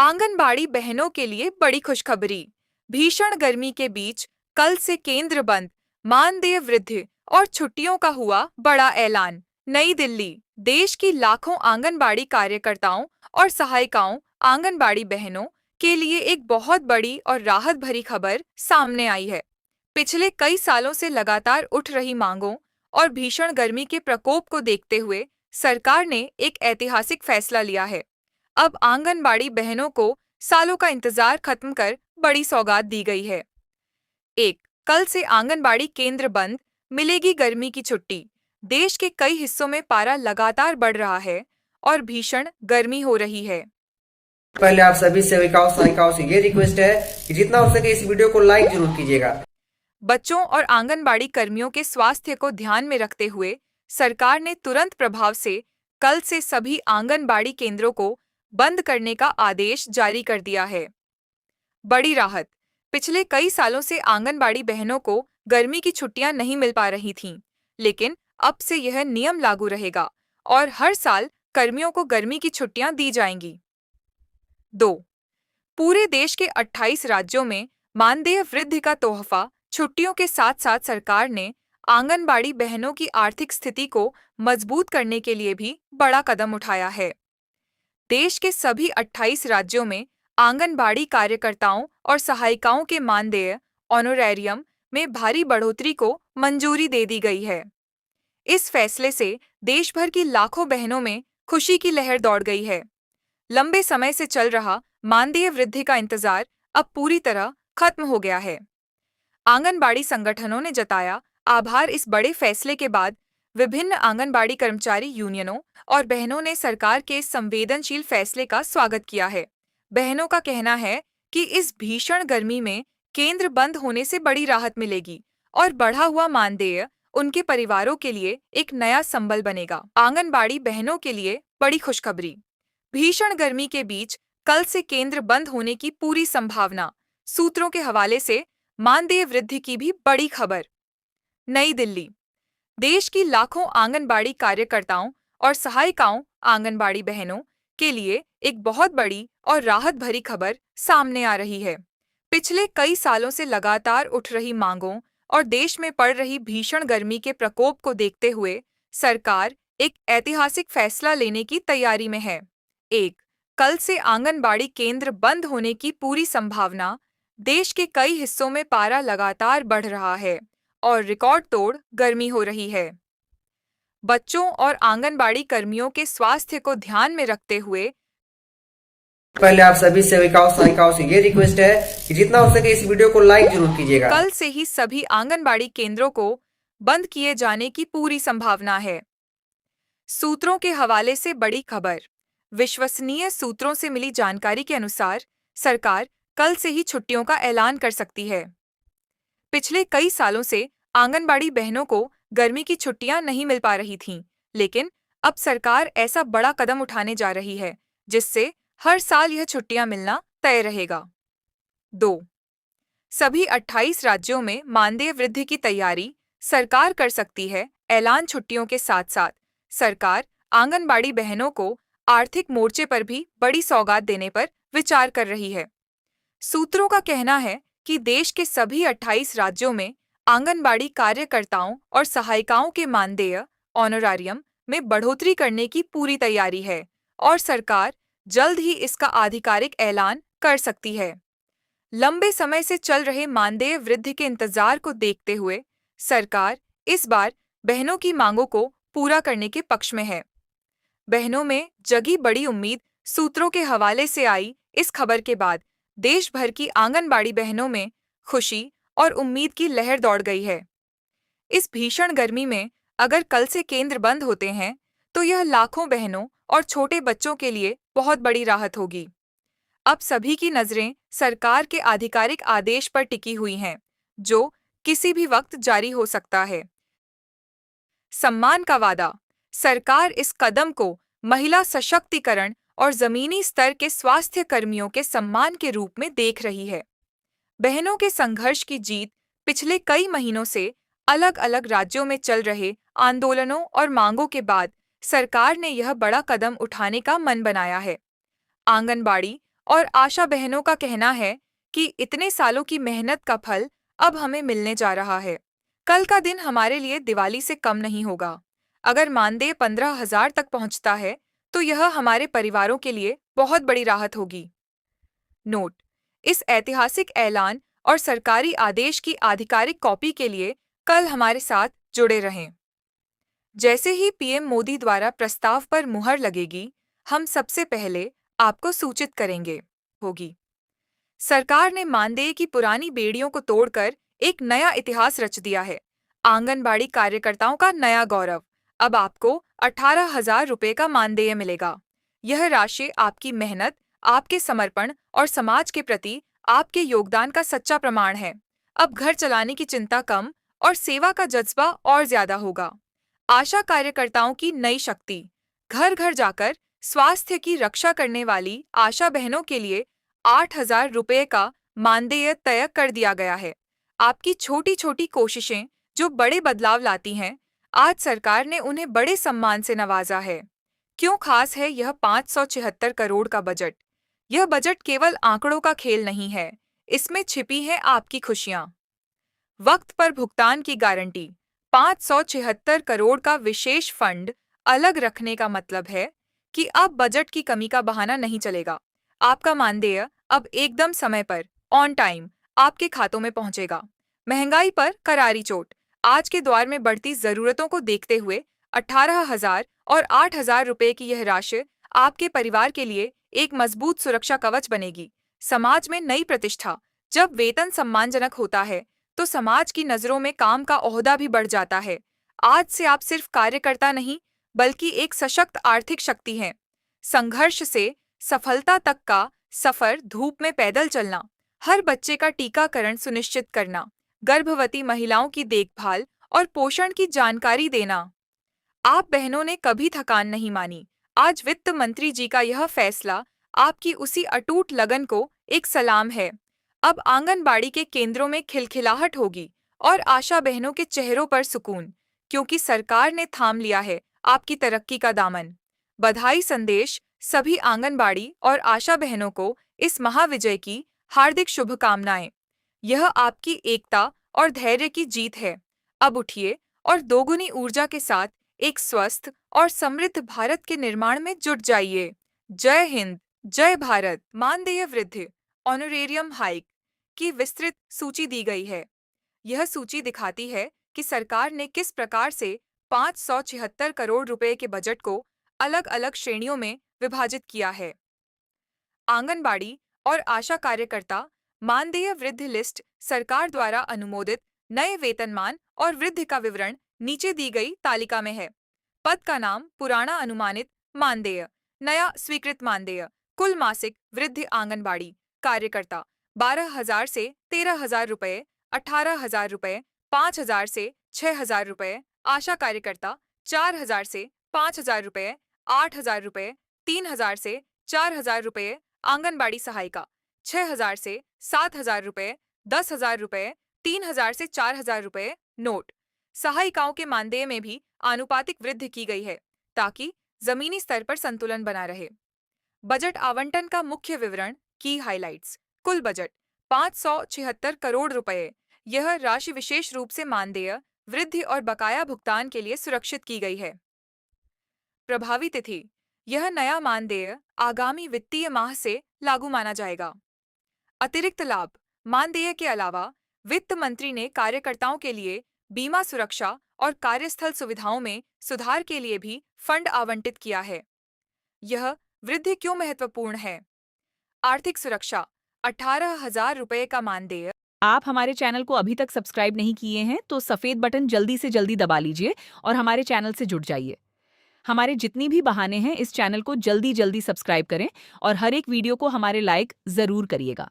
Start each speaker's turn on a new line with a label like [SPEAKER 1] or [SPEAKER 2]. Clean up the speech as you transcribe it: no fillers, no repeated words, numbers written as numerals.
[SPEAKER 1] आंगनबाड़ी बहनों के लिए बड़ी खुशखबरी। भीषण गर्मी के बीच कल से केंद्र बंद, मानदेय वृद्धि और छुट्टियों का हुआ बड़ा ऐलान। नई दिल्ली। देश की लाखों आंगनबाड़ी कार्यकर्ताओं और सहायिकाओं आंगनबाड़ी बहनों के लिए एक बहुत बड़ी और राहत भरी खबर सामने आई है। पिछले कई सालों से लगातार उठ रही मांगों और भीषण गर्मी के प्रकोप को देखते हुए सरकार ने एक ऐतिहासिक फैसला लिया है। अब आंगनबाड़ी बहनों को सालों का इंतजार खत्म कर बड़ी सौगात दी गई है। एक, कल से आंगनबाड़ी केंद्र बंद, मिलेगी गर्मी की छुट्टी। देश के कई हिस्सों में पारा लगातार बढ़ रहा है और भीषण गर्मी हो रही है।
[SPEAKER 2] पहले आप सभी सेविकाओं सहायिकाओं से ये रिक्वेस्ट है कि जितना हो सके इस वीडियो को लाइक जरूर कीजिएगा।
[SPEAKER 1] बच्चों और आंगनबाड़ी कर्मियों के स्वास्थ्य को ध्यान में रखते हुए सरकार ने तुरंत प्रभाव से कल से सभी आंगनबाड़ी केंद्रों को बंद करने का आदेश जारी कर दिया है। बड़ी राहत। पिछले कई सालों से आंगनबाड़ी बहनों को गर्मी की छुट्टियां नहीं मिल पा रही थीं, लेकिन अब से यह नियम लागू रहेगा और हर साल कर्मियों को गर्मी की छुट्टियां दी जाएंगी। 2. पूरे देश के 28 राज्यों में मानदेय वृद्धि का तोहफा। छुट्टियों के साथ साथ सरकार ने आंगनबाड़ी बहनों की आर्थिक स्थिति को मजबूत करने के लिए भी बड़ा कदम उठाया है। देश के सभी 28 राज्यों में आंगनबाड़ी कार्यकर्ताओं और सहायिकाओं के मानदेय ऑनोरेरियम में भारी बढ़ोतरी को मंजूरी दे दी गई है। इस फैसले से देश भर की लाखों बहनों में खुशी की लहर दौड़ गई है। लंबे समय से चल रहा मानदेय वृद्धि का इंतजार अब पूरी तरह खत्म हो गया है। आंगनबाड़ी संगठनों ने जताया आभार। इस बड़े फैसले के बाद विभिन्न आंगनबाड़ी कर्मचारी यूनियनों और बहनों ने सरकार के इस संवेदनशील फैसले का स्वागत किया है। बहनों का कहना है कि इस भीषण गर्मी में केंद्र बंद होने से बड़ी राहत मिलेगी और बढ़ा हुआ मानदेय उनके परिवारों के लिए एक नया संबल बनेगा। आंगनबाड़ी बहनों के लिए बड़ी खुशखबरी। भीषण गर्मी के बीच कल से केंद्र बंद होने की पूरी संभावना। सूत्रों के हवाले से मानदेय वृद्धि की भी बड़ी खबर। नई दिल्ली। देश की लाखों आंगनबाड़ी कार्यकर्ताओं और सहायिकाओं आंगनबाड़ी बहनों के लिए एक बहुत बड़ी और राहत भरी खबर सामने आ रही है। पिछले कई सालों से लगातार उठ रही मांगों और देश में पड़ रही भीषण गर्मी के प्रकोप को देखते हुए सरकार एक ऐतिहासिक फैसला लेने की तैयारी में है। एक, कल से आंगनबाड़ी केंद्र बंद होने की पूरी संभावना। देश के कई हिस्सों में पारा लगातार बढ़ रहा है और रिकॉर्ड तोड़ गर्मी हो रही है। बच्चों और आंगनबाड़ी कर्मियों के स्वास्थ्य को ध्यान में रखते हुए
[SPEAKER 2] पहले आप सभी सेविकाओं सहायिकाओं से ये रिक्वेस्ट है कि जितना हो सके इस वीडियो को लाइक जरूर कीजिएगा।
[SPEAKER 1] कल से ही सभी आंगनबाड़ी केंद्रों को बंद किए जाने की पूरी संभावना है। सूत्रों के हवाले से बड़ी खबर। विश्वसनीय सूत्रों से मिली जानकारी के अनुसार सरकार कल से ही छुट्टियों का ऐलान कर सकती है। पिछले कई सालों से आंगनबाड़ी बहनों को गर्मी की छुट्टियां नहीं मिल पा रही थीं, लेकिन अब सरकार ऐसा बड़ा कदम उठाने जा रही है जिससे हर साल यह छुट्टियां मिलना तय रहेगा। 2. सभी 28 राज्यों में मानदेय वृद्धि की तैयारी। सरकार कर सकती है ऐलान। छुट्टियों के साथ साथ सरकार आंगनबाड़ी बहनों को आर्थिक मोर्चे पर भी बड़ी सौगात देने पर विचार कर रही है। सूत्रों का कहना है कि देश के सभी 28 राज्यों में आंगनबाड़ी कार्यकर्ताओं और सहायिकाओं के मानदेय ऑनोरारियम में बढ़ोतरी करने की पूरी तैयारी है और सरकार जल्द ही इसका आधिकारिक ऐलान कर सकती है। लंबे समय से चल रहे मानदेय वृद्धि के इंतजार को देखते हुए सरकार इस बार बहनों की मांगों को पूरा करने के पक्ष में है। बहनों में जगी बड़ी उम्मीद। सूत्रों के हवाले से आई इस खबर के बाद देश भर की आंगनबाड़ी बहनों में खुशी और उम्मीद की लहर दौड़ गई है। इस भीषण गर्मी में अगर कल से केंद्र बंद होते हैं तो यह लाखों बहनों और छोटे बच्चों के लिए बहुत बड़ी राहत होगी। अब सभी की नजरें सरकार के आधिकारिक आदेश पर टिकी हुई हैं, जो किसी भी वक्त जारी हो सकता है। सम्मान का वादा। सरकार इस कदम को महिला सशक्तिकरण और जमीनी स्तर के स्वास्थ्य कर्मियों के सम्मान के रूप में देख रही है। बहनों के संघर्ष की जीत। पिछले कई महीनों से अलग अलग राज्यों में चल रहे आंदोलनों और मांगों के बाद सरकार ने यह बड़ा कदम उठाने का मन बनाया है। आंगनबाड़ी और आशा बहनों का कहना है कि इतने सालों की मेहनत का फल अब हमें मिलने जा रहा है। कल का दिन हमारे लिए दिवाली से कम नहीं होगा। अगर मानदेय 15,000 तक पहुंचता है तो यह हमारे परिवारों के लिए बहुत बड़ी राहत होगी। नोट: इस ऐतिहासिक ऐलान और सरकारी आदेश की आधिकारिक कॉपी के लिए कल हमारे साथ जुड़े रहें। जैसे ही पीएम मोदी द्वारा प्रस्ताव पर मुहर लगेगी, हम सबसे पहले आपको सूचित करेंगे होगी। सरकार ने मानदेय की पुरानी बेड़ियों को तोड़कर एक नया इतिहास रच दिया है। आंगनबाड़ी कार्यकर्ताओं का नया गौरव। अब आपको 18,000 रुपये का मानदेय मिलेगा। यह राशि आपकी मेहनत, आपके समर्पण और समाज के प्रति आपके योगदान का सच्चा प्रमाण है। अब घर चलाने की चिंता कम और सेवा का जज्बा और ज्यादा होगा। आशा कार्यकर्ताओं की नई शक्ति। घर घर जाकर स्वास्थ्य की रक्षा करने वाली आशा बहनों के लिए 8,000 रुपये का मानदेय तय कर दिया गया है। आपकी छोटी छोटी कोशिशें जो बड़े बदलाव लाती हैं, आज सरकार ने उन्हें बड़े सम्मान से नवाजा है। क्यों खास है यह 576 करोड़ का बजट? यह बजट केवल आंकड़ों का खेल नहीं है, इसमें छिपी हैं आपकी खुशियां। वक्त पर भुगतान की गारंटी। 576 करोड़ का विशेष फंड अलग रखने का मतलब है कि अब बजट की कमी का बहाना नहीं चलेगा। आपका मानदेय अब एकदम समय पर, ऑन टाइम, आपके खातों में पहुंचेगा। महंगाई पर करारी चोट। आज के दौर में बढ़ती जरूरतों को देखते हुए 18,000 और 8,000 रुपये की यह राशि आपके परिवार के लिए एक मजबूत सुरक्षा कवच बनेगी। समाज में नई प्रतिष्ठा। जब वेतन सम्मानजनक होता है तो समाज की नजरों में काम का ओहदा भी बढ़ जाता है। आज से आप सिर्फ कार्यकर्ता नहीं, बल्कि एक सशक्त आर्थिक शक्ति हैं। संघर्ष से सफलता तक का सफर, धूप में पैदल चलना, हर बच्चे का टीकाकरण सुनिश्चित करना, गर्भवती महिलाओं की देखभाल और पोषण की जानकारी देना। आप बहनों ने कभी थकान नहीं मानी। आज वित्त मंत्री जी का यह फैसला आपकी उसी अटूट लगन को एक सलाम है। अब आंगनबाड़ी के केंद्रों में खिलखिलाहट होगी और आशा बहनों के चेहरों पर सुकून, क्योंकि सरकार ने थाम लिया है आपकी तरक्की का दामन। बधाई संदेश। सभी आंगनबाड़ी और आशा बहनों को इस महाविजय की हार्दिक शुभकामनाएं। यह आपकी एकता और धैर्य की जीत है। अब उठिए और दोगुनी ऊर्जा के साथ एक स्वस्थ और समृद्ध भारत के निर्माण में जुट जाइए। जय हिंद, जय भारत। मानदेय वृद्धि, ऑनरेरियम हाइक की विस्तृत सूची दी गई है। यह सूची दिखाती है कि सरकार ने किस प्रकार से 576 करोड़ रुपए के बजट को अलग अलग श्रेणियों में विभाजित किया है। आंगनबाड़ी और आशा कार्यकर्ता मानदेय वृद्धि लिस्ट। सरकार द्वारा अनुमोदित नए वेतनमान और वृद्धि का विवरण नीचे दी गई तालिका में है। पद का नाम, पुराना अनुमानित मानदेय, नया स्वीकृत मानदेय। कुल मासिक वृद्धि आंगनबाड़ी कार्यकर्ता 12,000 से 13,000 रुपये, 18,000 रुपये, 5,000 से 6,000 रुपये। आशा कार्यकर्ता 4,000 से 5,000 रुपये, 8,000 रुपये, 3,000 से 4,000 रुपये। आंगनबाड़ी सहायिका 6,000 से 7,000 रुपये, 10,000 रुपये, 3,000 से 4,000 रुपये। नोट: सहायिकाओं के मानदेय में भी आनुपातिक वृद्धि की गई है ताकि जमीनी स्तर पर संतुलन बना रहे। बजट आवंटन का मुख्य विवरण, की हाइलाइट्स। कुल बजट 576 करोड़ रुपए। यह राशि विशेष रूप से मानदेय वृद्धि और बकाया भुगतान के लिए सुरक्षित की गई है। प्रभावी तिथि: यह नया मानदेय आगामी वित्तीय माह से लागू माना जाएगा। अतिरिक्त लाभ: मानदेय के अलावा वित्त मंत्री ने कार्यकर्ताओं के लिए बीमा सुरक्षा और कार्यस्थल सुविधाओं में सुधार के लिए भी फंड आवंटित किया है। यह वृद्धि क्यों महत्वपूर्ण है? आर्थिक सुरक्षा, 18,000 रुपये का मानदेय।
[SPEAKER 3] आप हमारे चैनल को अभी तक सब्सक्राइब नहीं किए हैं तो सफेद बटन जल्दी से जल्दी दबा लीजिए और हमारे चैनल से जुड़ जाइए। हमारे जितनी भी बहाने हैं, इस चैनल को जल्दी जल्दी सब्सक्राइब करें और हर एक वीडियो को हमारे लाइक जरूर करिएगा।